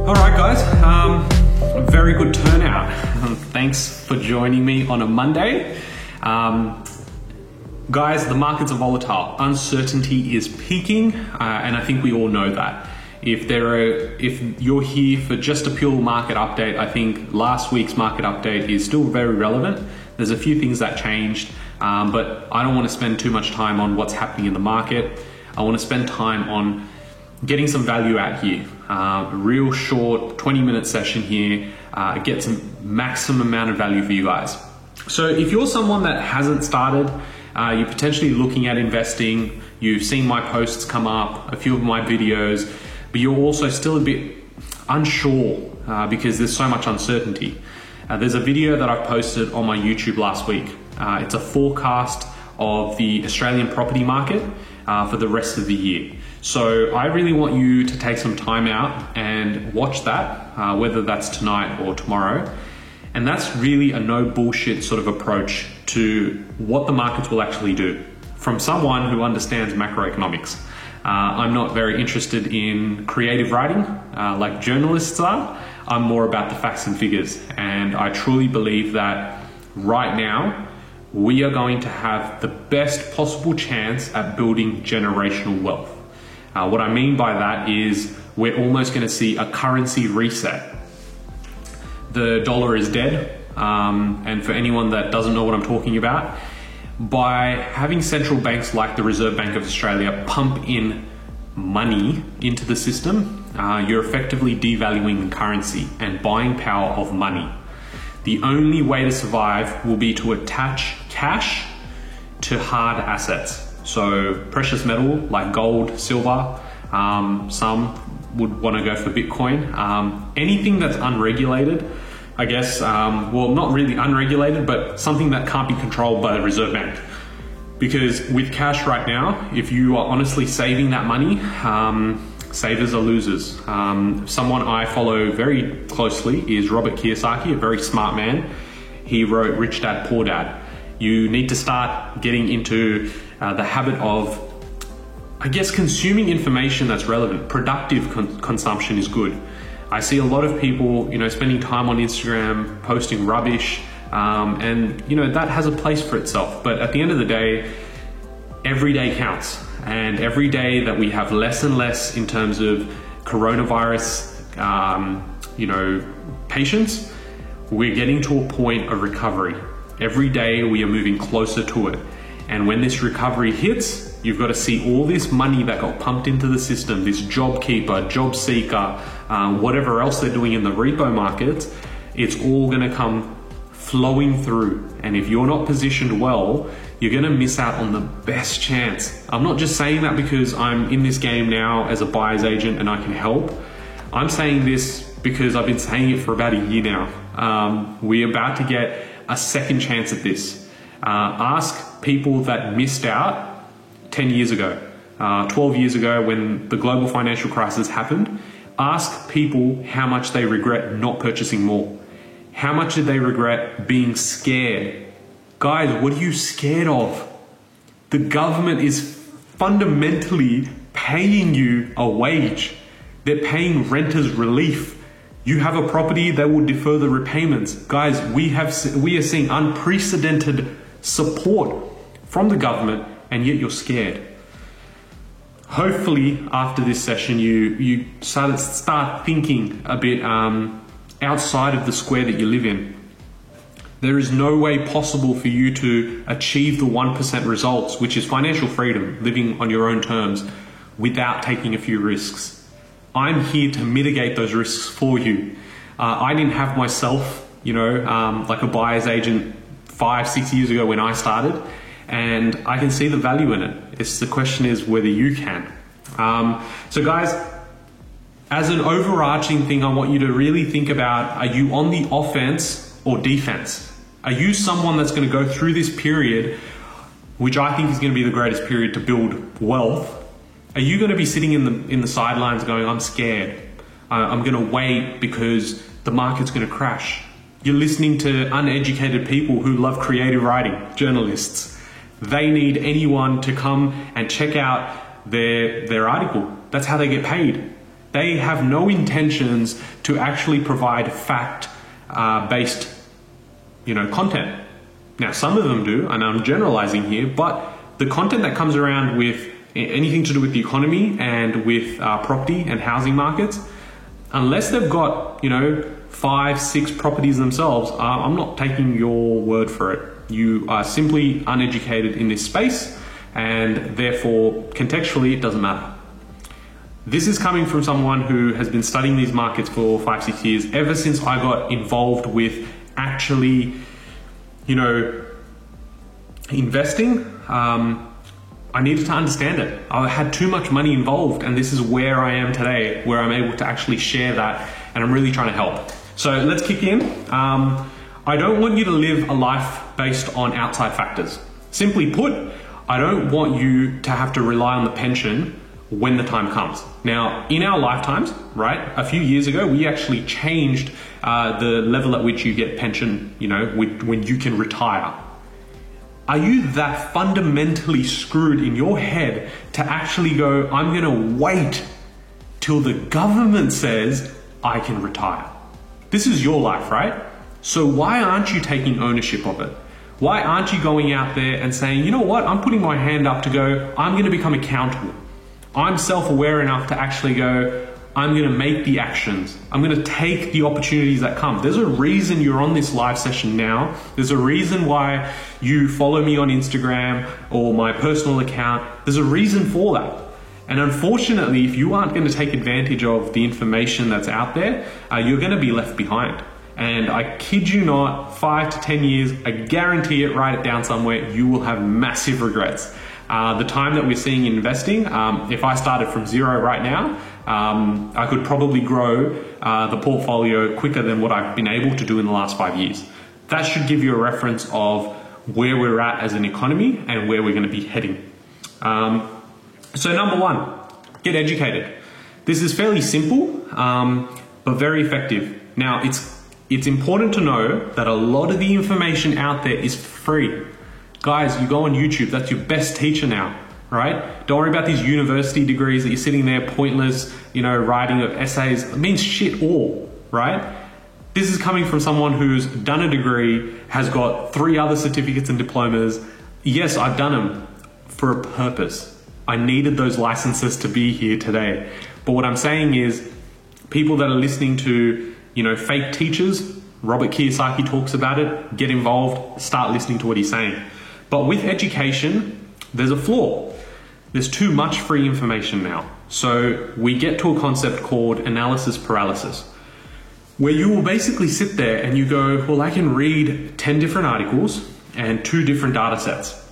All right, guys, very good turnout. Thanks for joining me on a Monday. Guys, the markets are volatile. Uncertainty is peaking, and I think we all know that. If you're here for just a pure market update, I think last week's market update is still very relevant. There's a few things that changed, but I don't want to spend too much time on what's happening in the market. I want to spend time on getting some value out here. Real short 20-minute session here, get some maximum amount of value for you guys. So if you're someone that hasn't started, you're potentially looking at investing, you've seen my posts come up, a few of my videos, but you're also still a bit unsure because there's so much uncertainty. There's a video that I posted on my YouTube last week. It's a forecast of the Australian property market for the rest of the year. So I really want you to take some time out and watch that, whether that's tonight or tomorrow. And that's really a no bullshit sort of approach to what the markets will actually do from someone who understands macroeconomics. I'm not very interested in creative writing like journalists are. I'm more about the facts and figures. And I truly believe that right now, we are going to have the best possible chance at building generational wealth. What I mean by that is we're almost going to see a currency reset. The dollar is dead, and for anyone that doesn't know what I'm talking about, by having central banks like the Reserve Bank of Australia pump in money into the system, you're effectively devaluing the currency and buying power of money. The only way to survive will be to attach cash to hard assets. So precious metal like gold, silver, some would want to go for Bitcoin. Anything that's unregulated, I guess, well, not really unregulated, but something that can't be controlled by the Reserve Bank. Because with cash right now, if you are honestly saving that money, savers are losers. Someone I follow very closely is Robert Kiyosaki, a very smart man. He wrote Rich Dad, Poor Dad. You need to start getting into the habit of, I guess, consuming information that's relevant. Productive consumption is good. I see a lot of people, spending time on Instagram, posting rubbish, and that has a place for itself. But at the end of the day, every day counts. And every day that we have less and less in terms of coronavirus, patients, we're getting to a point of recovery. Every day we are moving closer to it. And when this recovery hits, you've got to see all this money that got pumped into the system, this JobKeeper, JobSeeker, whatever else they're doing in the repo markets, it's all going to come flowing through. And if you're not positioned well, you're going to miss out on the best chance. I'm not just saying that because I'm in this game now as a buyer's agent and I can help. I'm saying this because I've been saying it for about a year now. We're about to get a second chance at this. Ask people that missed out 10 years ago, 12 years ago when the global financial crisis happened. Ask people how much they regret not purchasing more. How much did they regret being scared? Guys, what are you scared of? The government is fundamentally paying you a wage. They're paying renters relief. You have a property that will defer the repayments. Guys, we are seeing unprecedented support from the government, and yet you're scared. Hopefully, after this session, you start thinking a bit outside of the square that you live in. There is no way possible for you to achieve the 1% results, which is financial freedom, living on your own terms, without taking a few risks. I'm here to mitigate those risks for you. I didn't have myself, like a buyer's agent 5-6 years ago when I started, and I can see the value in it. The question is whether you can. So guys, as an overarching thing, I want you to really think about, are you on the offense or defense? Are you someone that's going to go through this period, which I think is going to be the greatest period to build wealth? Are you going to be sitting in the sidelines going, I'm scared, I'm going to wait because the market's going to crash? You're listening to uneducated people who love creative writing, journalists. They need anyone to come and check out their article. That's how they get paid. They have no intentions to actually provide fact-based, content. Now, some of them do, and I'm generalizing here, but the content that comes around with anything to do with the economy and with property and housing markets, unless they've got, 5, 6 properties themselves, I'm not taking your word for it. You are simply uneducated in this space, and therefore, contextually, it doesn't matter. This is coming from someone who has been studying these markets for 5, 6 years, ever since I got involved with actually, investing. I needed to understand it. I had too much money involved, and this is where I am today, where I'm able to actually share that, and I'm really trying to help. So let's kick in. I don't want you to live a life based on outside factors. Simply put, I don't want you to have to rely on the pension when the time comes. Now, in our lifetimes, right, a few years ago, we actually changed the level at which you get pension, when you can retire. Are you that fundamentally screwed in your head to actually go, I'm going to wait till the government says I can retire? This is your life, right? So why aren't you taking ownership of it? Why aren't you going out there and saying, you know what, I'm putting my hand up to go, I'm going to become accountable. I'm self-aware enough to actually go, I'm going to make the actions. I'm going to take the opportunities that come. There's a reason you're on this live session now. There's a reason why you follow me on Instagram or my personal account. There's a reason for that. And unfortunately, if you aren't going to take advantage of the information that's out there, you're going to be left behind. And I kid you not, 5 to 10 years, I guarantee it, write it down somewhere, you will have massive regrets. The time that we're seeing in investing, if I started from zero right now, I could probably grow the portfolio quicker than what I've been able to do in the last 5 years. That should give you a reference of where we're at as an economy and where we're going to be heading. So number 1, get educated. This is fairly simple, but very effective. Now, it's important to know that a lot of the information out there is free. Guys, you go on YouTube, that's your best teacher now, right? Don't worry about these university degrees that you're sitting there pointless, writing of essays. It means shit all, right? This is coming from someone who's done a degree, has got 3 other certificates and diplomas. Yes, I've done them for a purpose. I needed those licenses to be here today. But what I'm saying is, people that are listening to, fake teachers, Robert Kiyosaki talks about it, get involved, start listening to what he's saying. But with education, there's a flaw. There's too much free information now. So we get to a concept called analysis paralysis, where you will basically sit there and you go, well, I can read 10 different articles and 2 different data sets.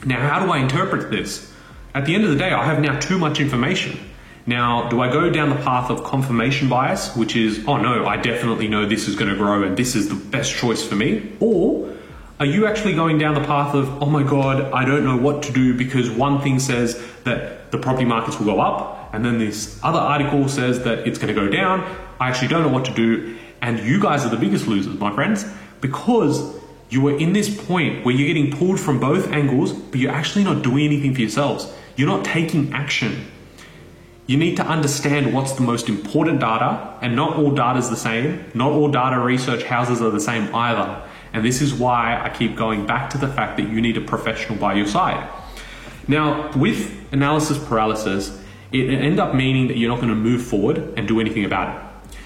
Now, how do I interpret this? At the end of the day, I have now too much information. Now, do I go down the path of confirmation bias, which is, oh no, I definitely know this is going to grow and this is the best choice for me? Or are you actually going down the path of, oh my God, I don't know what to do because one thing says that the property markets will go up, and then this other article says that it's going to go down. I actually don't know what to do. And you guys are the biggest losers, my friends, because you are in this point where you're getting pulled from both angles, but you're actually not doing anything for yourselves. You're not taking action. You need to understand what's the most important data, and not all data is the same. Not all data research houses are the same either. And this is why I keep going back to the fact that you need a professional by your side. Now, with analysis paralysis, it ends up meaning that you're not going to move forward and do anything about it.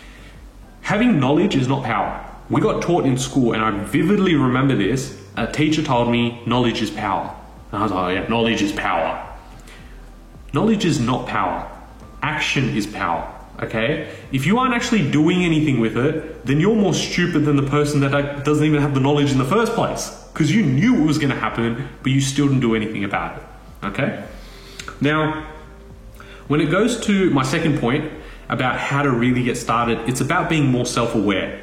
Having knowledge is not power. We got taught in school, and I vividly remember this, a teacher told me knowledge is power. And I was like, oh yeah, knowledge is power. Knowledge is not power. Action is power. Okay? If you aren't actually doing anything with it, then you're more stupid than the person that doesn't even have the knowledge in the first place. Because you knew it was going to happen, but you still didn't do anything about it. Okay? Now, when it goes to my second point about how to really get started, it's about being more self-aware.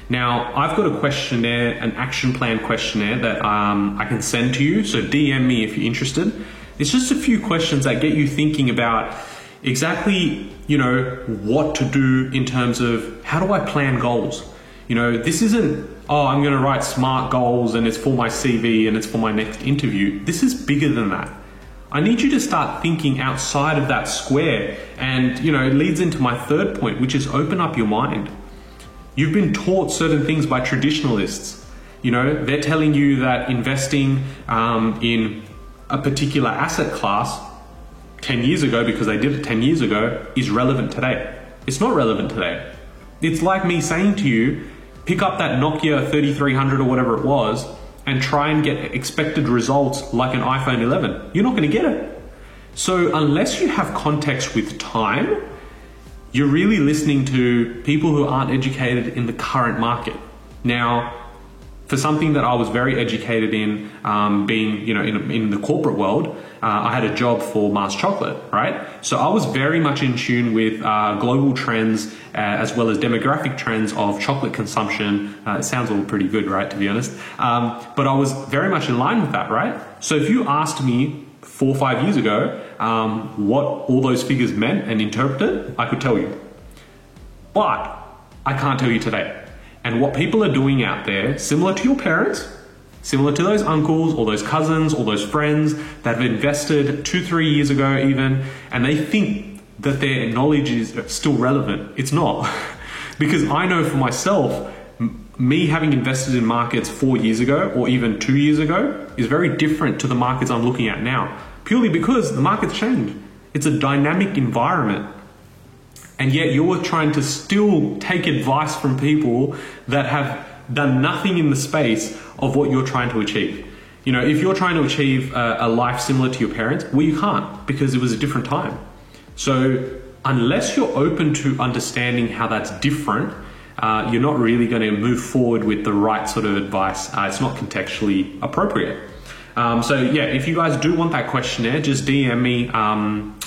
Now, I've got a questionnaire, an action plan questionnaire that I can send to you. So DM me if you're interested. It's just a few questions that get you thinking about exactly, what to do in terms of how do I plan goals? This isn't, oh, I'm going to write SMART goals and it's for my CV and it's for my next interview. This is bigger than that. I need you to start thinking outside of that square. And, it leads into my third point, which is open up your mind. You've been taught certain things by traditionalists. They're telling you that investing in a particular asset class 10 years ago, because they did it 10 years ago, is relevant today. It's not relevant today. It's like me saying to you, pick up that Nokia 3300 or whatever it was and try and get expected results like an iPhone 11. You're not going to get it. So unless you have context with time, you're really listening to people who aren't educated in the current market. Now, for something that I was very educated in, being in the corporate world, I had a job for Mars Chocolate, right? So I was very much in tune with global trends as well as demographic trends of chocolate consumption. It sounds all pretty good, right, to be honest. But I was very much in line with that, right? So if you asked me 4 or 5 years ago what all those figures meant and interpreted, I could tell you. But I can't tell you today. And what people are doing out there, similar to your parents, similar to those uncles or those cousins or those friends that have invested 2-3 years ago even, and they think that their knowledge is still relevant. It's not. Because I know for myself, me having invested in markets 4 years ago or even 2 years ago is very different to the markets I'm looking at now, purely because the market's changed. It's a dynamic environment. And yet you're trying to still take advice from people that have done nothing in the space of what you're trying to achieve. If you're trying to achieve a life similar to your parents, well, you can't, because it was a different time. So unless you're open to understanding how that's different, you're not really going to move forward with the right sort of advice. It's not contextually appropriate. So yeah, if you guys do want that questionnaire, just DM me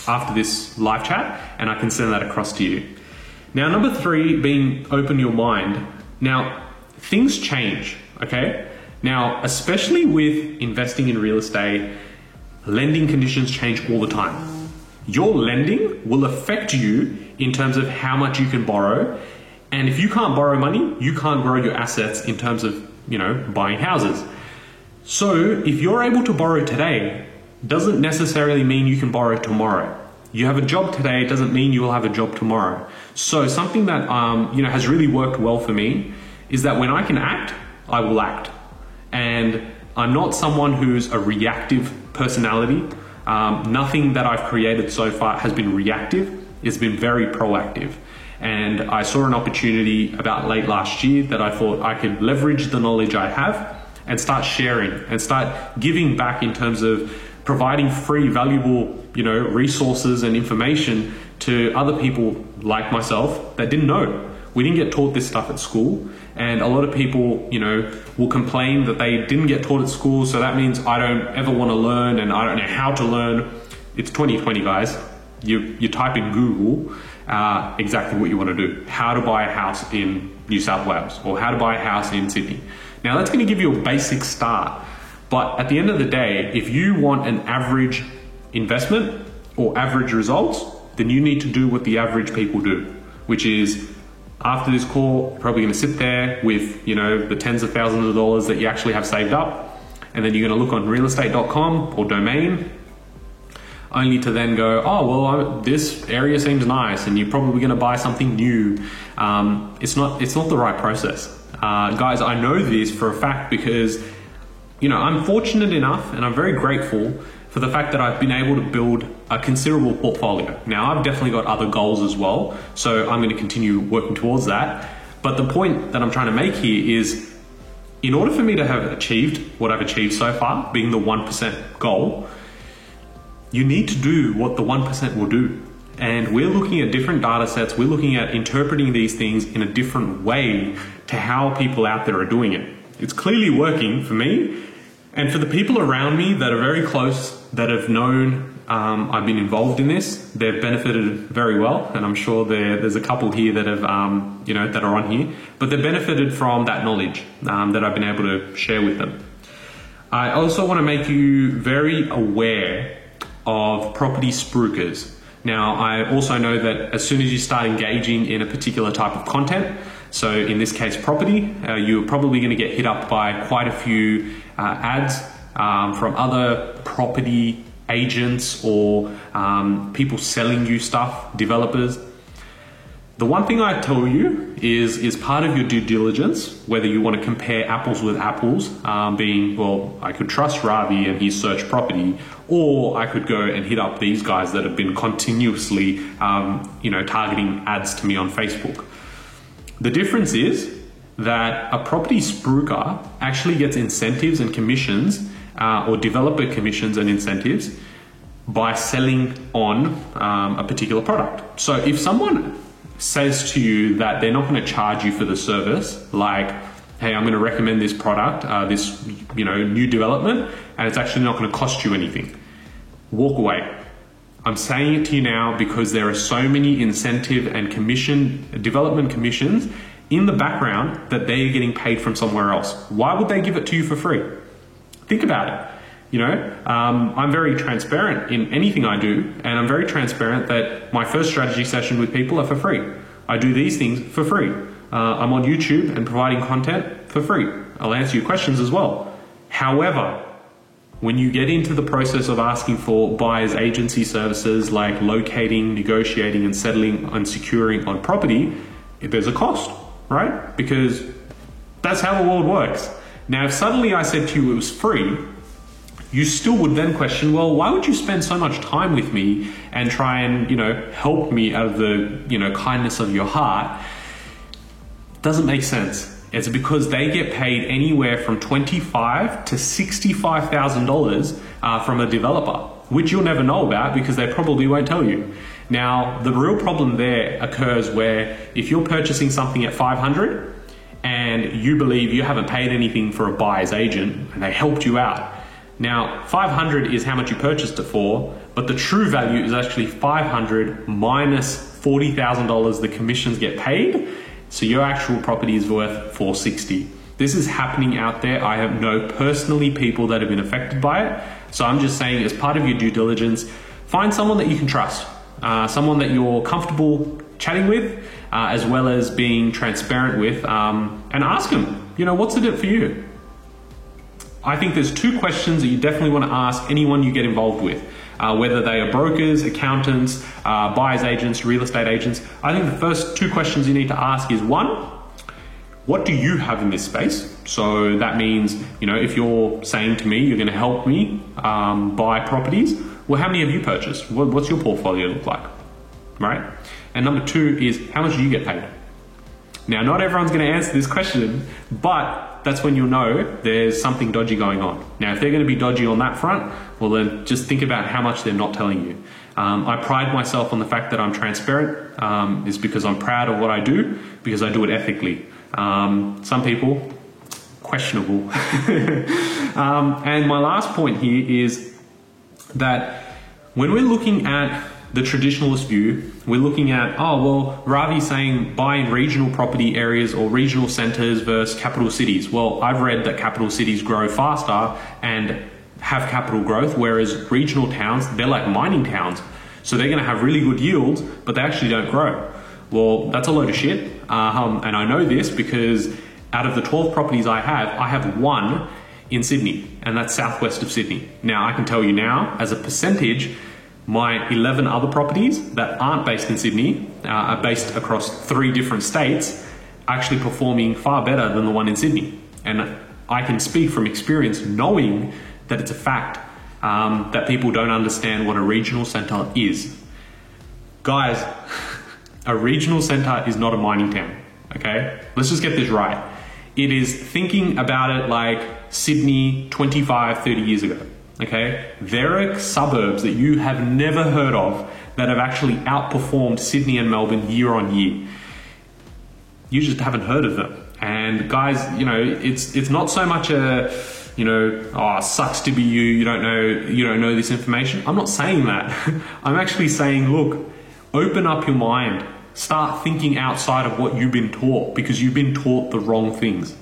after this live chat and I can send that across to you. Now, number 3, being open your mind. Now, things change, okay? Now, especially with investing in real estate, lending conditions change all the time. Your lending will affect you in terms of how much you can borrow. And if you can't borrow money, you can't grow your assets in terms of, buying houses. So if you're able to borrow today, doesn't necessarily mean you can borrow tomorrow. You have a job today, doesn't mean you will have a job tomorrow. So something that has really worked well for me is that when I can act, I will act. And I'm not someone who's a reactive personality. Nothing that I've created so far has been reactive. It's been very proactive. And I saw an opportunity about late last year that I thought I could leverage the knowledge I have and start sharing and start giving back in terms of providing free, valuable, resources and information to other people like myself that didn't know. We didn't get taught this stuff at school, and a lot of people, will complain that they didn't get taught at school, so that means I don't ever want to learn and I don't know how to learn. It's 2020, guys. You type in Google exactly what you want to do. How to buy a house in New South Wales, or how to buy a house in Sydney. Now that's going to give you a basic start, but at the end of the day, if you want an average investment or average results, then you need to do what the average people do, which is after this call, you're probably going to sit there with, the tens of thousands of dollars that you actually have saved up, and then you're going to look on realestate.com or Domain, only to then go, oh, well, this area seems nice, and you're probably going to buy something new. It's not the right process. Guys, I know this for a fact because, I'm fortunate enough and I'm very grateful for the fact that I've been able to build a considerable portfolio. Now, I've definitely got other goals as well, so I'm going to continue working towards that. But the point that I'm trying to make here is, in order for me to have achieved what I've achieved so far, being the 1% goal, you need to do what the 1% will do. And we're looking at different data sets. We're looking at interpreting these things in a different way to how people out there are doing it. It's clearly working for me. And for the people around me that are very close, that have known I've been involved in this, they've benefited very well. And I'm sure there's a couple here that have, that are on here, but they've benefited from that knowledge that I've been able to share with them. I also want to make you very aware of property spruikers. Now, I also know that as soon as you start engaging in a particular type of content, so in this case property, you're probably going to get hit up by quite a few ads from other property agents or people selling you stuff, developers. The one thing I tell you is part of your due diligence, whether you want to compare apples with apples, being, well, I could trust Ravi and his search property, or I could go and hit up these guys that have been continuously, targeting ads to me on Facebook. The difference is that a property spruiker actually gets incentives and commissions, or developer commissions and incentives by selling on a particular product. So if someone says to you that they're not going to charge you for the service, like, hey, I'm going to recommend this product, this new development, and it's actually not going to cost you anything, walk away. I'm saying it to you now because there are so many incentive and development commissions in the background that they're getting paid from somewhere else. Why would they give it to you for free? Think about it. I'm very transparent in anything I do, and I'm very transparent that my first strategy session with people are for free. I do these things for free. I'm on YouTube and providing content for free. I'll answer your questions as well. However, when you get into the process of asking for buyer's agency services like locating, negotiating, and settling and securing on property, there's a cost, right? Because that's how the world works. Now, if suddenly I said to you it was free, you still would then question, well, why would you spend so much time with me and try and, help me out of the, kindness of your heart? Doesn't make sense. It's because they get paid anywhere from $25,000 to $65,000 from a developer, which you'll never know about because they probably won't tell you. Now, the real problem there occurs where if you're purchasing something at $500 and you believe you haven't paid anything for a buyer's agent and they helped you out. Now, $500 is how much you purchased it for, but the true value is actually $500 minus $40,000 the commissions get paid. So your actual property is worth $460. This is happening out there. I have know personally people that have been affected by it. So I'm just saying, as part of your due diligence, find someone that you can trust, someone that you're comfortable chatting with, as well as being transparent with, and ask them, what's in it for you? I think there's two questions that you definitely want to ask anyone you get involved with, whether they are brokers, accountants, buyer's agents, real estate agents. I think the first two questions you need to ask is, one, what do you have in this space? So that means, if you're saying to me you're going to help me buy properties, well, how many have you purchased? What's your portfolio look like, right? And number two is, how much do you get paid? Now, not everyone's going to answer this question, but that's when you'll know there's something dodgy going on. Now, if they're going to be dodgy on that front, well, then just think about how much they're not telling you. I pride myself on the fact that I'm transparent. Is because I'm proud of what I do, because I do it ethically. Some people, questionable. And my last point here is that when we're looking at the traditionalist view, we're looking at, Ravi's saying buy in regional property areas or regional centers versus capital cities. Well, I've read that capital cities grow faster and have capital growth, whereas regional towns, they're like mining towns. So they're going to have really good yields, but they actually don't grow. Well, that's a load of shit. And I know this because out of the 12 properties I have one in Sydney, and that's southwest of Sydney. Now, I can tell you now, as a percentage, my 11 other properties that aren't based in Sydney, are based across 3 different states, actually performing far better than the one in Sydney. And I can speak from experience knowing that it's a fact that people don't understand what a regional centre is. Guys, a regional centre is not a mining town, okay? Let's just get this right. It is thinking about it like Sydney 25, 30 years ago. Okay, there are suburbs that you have never heard of that have actually outperformed Sydney and Melbourne year on year. You just haven't heard of them. And guys, it's not so much a, sucks to be you. You don't know this information. I'm not saying that. I'm actually saying, look, open up your mind. Start thinking outside of what you've been taught, because you've been taught the wrong things.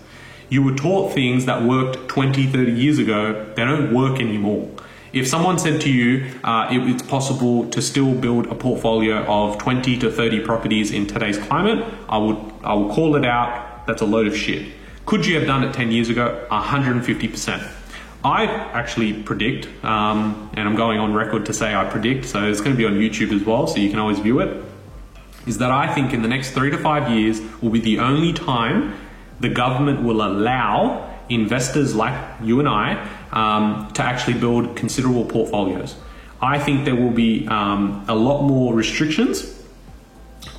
You were taught things that worked 20, 30 years ago, they don't work anymore. If someone said to you, it's possible to still build a portfolio of 20 to 30 properties in today's climate, I will call it out. That's a load of shit. Could you have done it 10 years ago? 150%. I actually predict, and I'm going on record to say I predict, so it's going to be on YouTube as well, so you can always view it, is that I think in the next 3 to 5 years will be the only time the government will allow investors like you and I to actually build considerable portfolios. I think there will be a lot more restrictions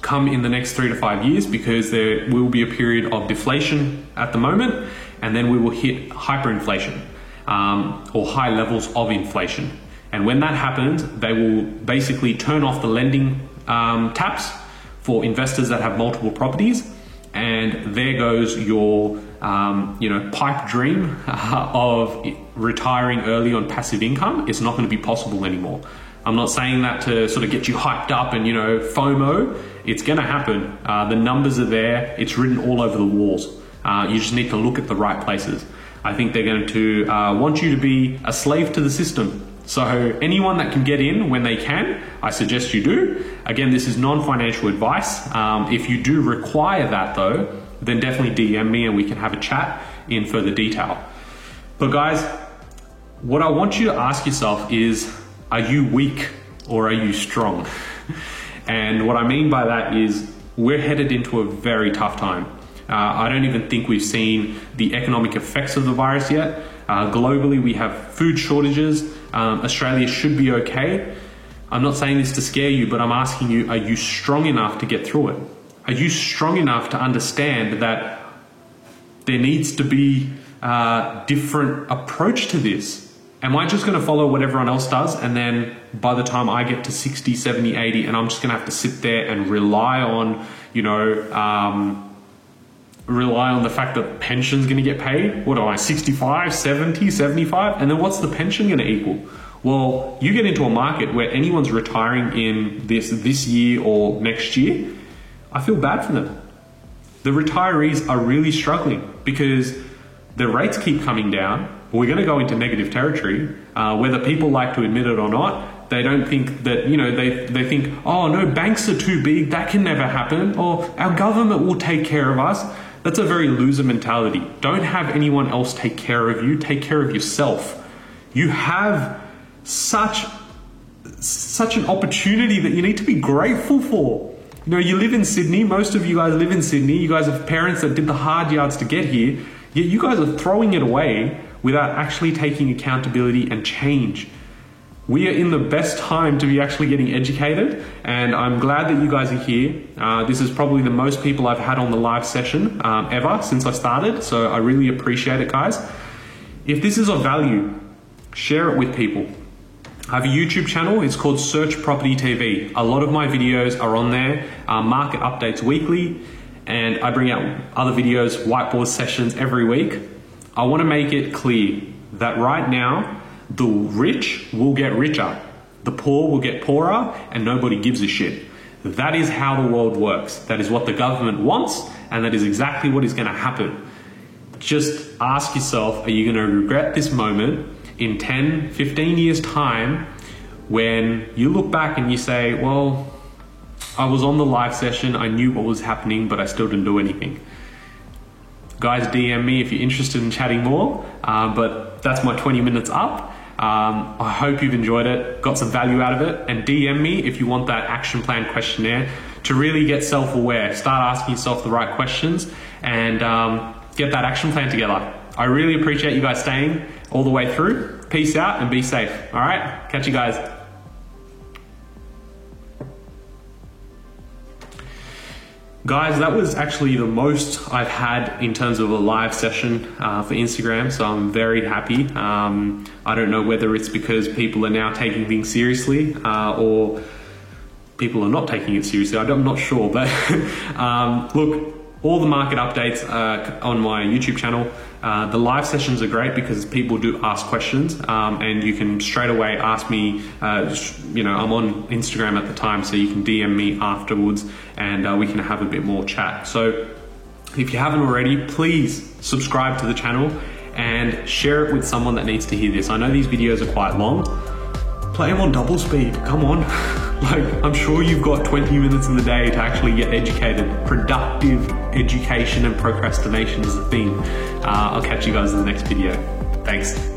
come in the next 3 to 5 years, because there will be a period of deflation at the moment, and then we will hit hyperinflation or high levels of inflation. And when that happens, they will basically turn off the lending taps for investors that have multiple properties, and there goes your pipe dream of retiring early on passive income. It's not going to be possible anymore. I'm not saying that to sort of get you hyped up and FOMO. It's going to happen. The numbers are there. It's written all over the walls. You just need to look at the right places. I think they're going to want you to be a slave to the system. So anyone that can get in when they can, I suggest you do. Again, this is non-financial advice. If you do require that though, then definitely DM me and we can have a chat in further detail. But guys, what I want you to ask yourself is, are you weak or are you strong? And what I mean by that is we're headed into a very tough time. I don't even think we've seen the economic effects of the virus yet. Globally, we have food shortages. Australia should be okay. I'm not saying this to scare you, but I'm asking you, are you strong enough to get through it? Are you strong enough to understand that there needs to be a different approach to this? Am I just going to follow what everyone else does, and then by the time I get to 60, 70, 80, and I'm just going to have to sit there and rely on, rely on the fact that pension's going to get paid? What am I, 65, 70, 75? And then what's the pension going to equal? Well, you get into a market where anyone's retiring in this year or next year, I feel bad for them. The retirees are really struggling because the rates keep coming down. We're going to go into negative territory, whether people like to admit it or not. They don't think that, they think, oh no, banks are too big, that can never happen, or our government will take care of us. That's a very loser mentality. Don't have anyone else take care of you, take care of yourself. You have such an opportunity that you need to be grateful for. You live in Sydney, most of you guys live in Sydney, you guys have parents that did the hard yards to get here, yet you guys are throwing it away without actually taking accountability and change. We are in the best time to be actually getting educated, and I'm glad that you guys are here. This is probably the most people I've had on the live session ever since I started, so I really appreciate it, guys. If this is of value, share it with people. I have a YouTube channel, it's called Search Property TV. A lot of my videos are on there, market updates weekly, and I bring out other videos, whiteboard sessions every week. I want to make it clear that right now, the rich will get richer, the poor will get poorer, and nobody gives a shit. That is how the world works. That is what the government wants, and that is exactly what is going to happen. Just ask yourself, are you going to regret this moment in 10, 15 years time when you look back and you say, well, I was on the live session, I knew what was happening, but I still didn't do anything. Guys, DM me if you're interested in chatting more, but that's my 20 minutes up. I hope you've enjoyed it, got some value out of it, and DM me if you want that action plan questionnaire to really get self-aware, start asking yourself the right questions, and get that action plan together. I really appreciate you guys staying all the way through. Peace out and be safe. All right, catch you guys. Guys, that was actually the most I've had in terms of a live session for Instagram, so I'm very happy. I don't know whether it's because people are now taking things seriously or people are not taking it seriously. I'm not sure, but look, all the market updates on my YouTube channel. The live sessions are great because people do ask questions, and you can straight away ask me, I'm on Instagram at the time, so you can DM me afterwards and we can have a bit more chat. So if you haven't already, please subscribe to the channel and share it with someone that needs to hear this. I know these videos are quite long. Play them on double speed, come on. I'm sure you've got 20 minutes in the day to actually get educated. Productive education and procrastination is the theme. I'll catch you guys in the next video. Thanks.